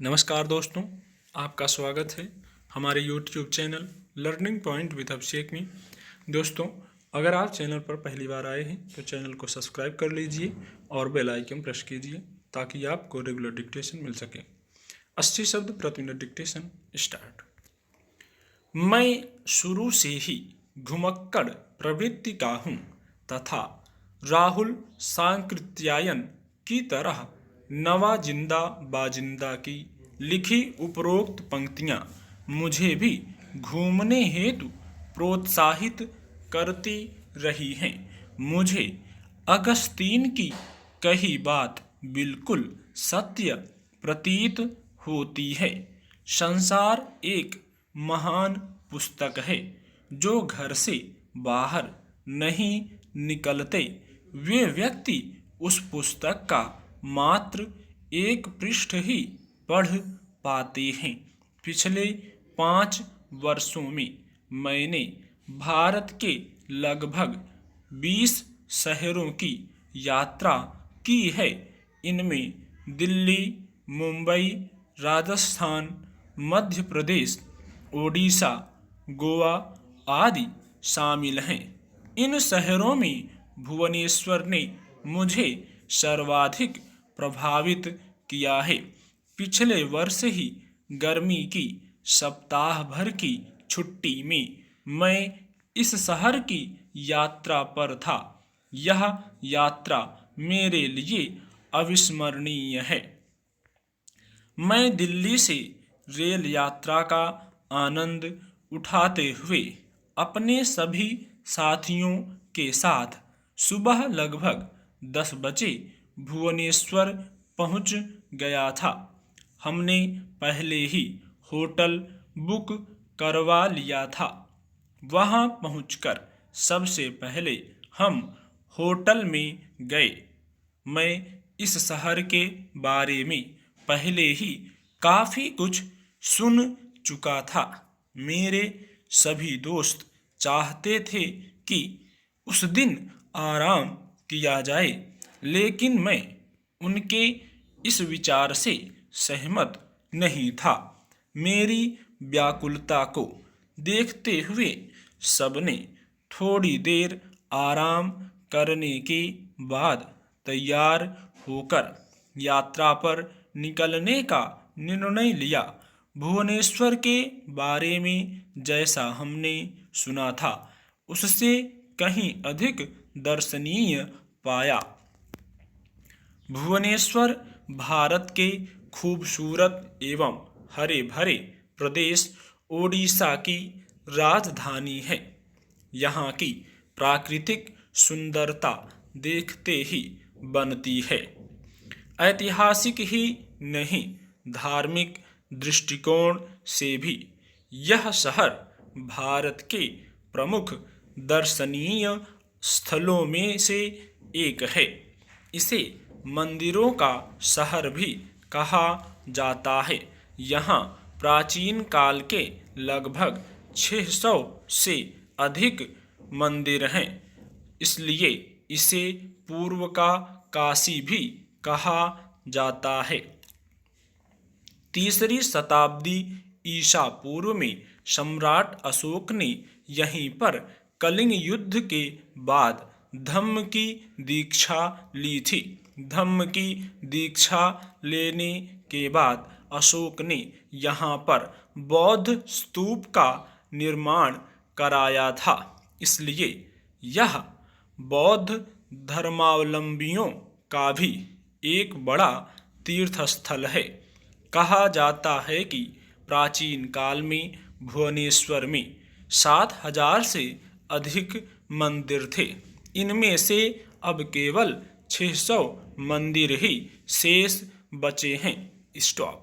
नमस्कार दोस्तों, आपका स्वागत है हमारे YouTube channel learning point with Abhishek में। दोस्तों, अगर आप चैनल पर पहली बार आए हैं तो चैनल को सब्सक्राइब कर लीजिए और बेल आइकन प्रेस कीजिए ताकि आपको रेगुलर डिक्टेशन मिल सके। 80 शब्द प्रति मिनट डिक्टेशन स्टार्ट। मैं शुरू से ही घुमक्कड़ प्रवृत्ति का हूँ तथा राहुल सांकृत्यायन की तरह नवा जिंदा बाजिंदा की लिखी उपरोक्त पंक्तियाँ मुझे भी घूमने हेतु प्रोत्साहित करती रही हैं। मुझे अगस्तीन की कही बात बिल्कुल सत्य प्रतीत होती है। संसार एक महान पुस्तक है। जो घर से बाहर नहीं निकलते वे व्यक्ति उस पुस्तक का मात्र एक पृष्ठ ही पढ़ पाते हैं। पिछले 5 वर्षों में मैंने भारत के लगभग 20 शहरों की यात्रा की है। इनमें दिल्ली, मुंबई, राजस्थान, मध्य प्रदेश, ओडिशा, गोवा आदि शामिल हैं। इन शहरों में भुवनेश्वर ने मुझे सर्वाधिक प्रभावित किया है। पिछले वर्ष ही गर्मी की सप्ताह भर की छुट्टी में मैं इस शहर की यात्रा पर था। यह यात्रा मेरे लिए अविस्मरणीय है। मैं दिल्ली से रेल यात्रा का आनंद उठाते हुए अपने सभी साथियों के साथ सुबह लगभग 10 बजे भुवनेश्वर पहुंच गया था। हमने पहले ही होटल बुक करवा लिया था। वहां पहुंचकर सबसे पहले हम होटल में गए। मैं इस शहर के बारे में पहले ही काफ़ी कुछ सुन चुका था। मेरे सभी दोस्त चाहते थे कि उस दिन आराम किया जाए, लेकिन मैं उनके इस विचार से सहमत नहीं था। मेरी व्याकुलता को देखते हुए सबने थोड़ी देर आराम करने के बाद तैयार होकर यात्रा पर निकलने का निर्णय लिया। भुवनेश्वर के बारे में जैसा हमने सुना था उससे कहीं अधिक दर्शनीय पाया। भुवनेश्वर भारत के खूबसूरत एवं हरे भरे प्रदेश ओडिशा की राजधानी है। यहाँ की प्राकृतिक सुंदरता देखते ही बनती है। ऐतिहासिक ही नहीं, धार्मिक दृष्टिकोण से भी यह शहर भारत के प्रमुख दर्शनीय स्थलों में से एक है। इसे मंदिरों का शहर भी कहा जाता है। यहाँ प्राचीन काल के लगभग 600 से अधिक मंदिर हैं, इसलिए इसे पूर्व का काशी भी कहा जाता है। 3री शताब्दी ईसा पूर्व में सम्राट अशोक ने यहीं पर कलिंग युद्ध के बाद धम्म की दीक्षा ली थी। धम्म की दीक्षा लेने के बाद अशोक ने यहाँ पर बौद्ध स्तूप का निर्माण कराया था, इसलिए यह बौद्ध धर्मावलंबियों का भी एक बड़ा तीर्थस्थल है। कहा जाता है कि प्राचीन काल में भुवनेश्वर में 7000 से अधिक मंदिर थे। इनमें से अब केवल 600 मंदिर ही शेष बचे हैं। स्टॉप।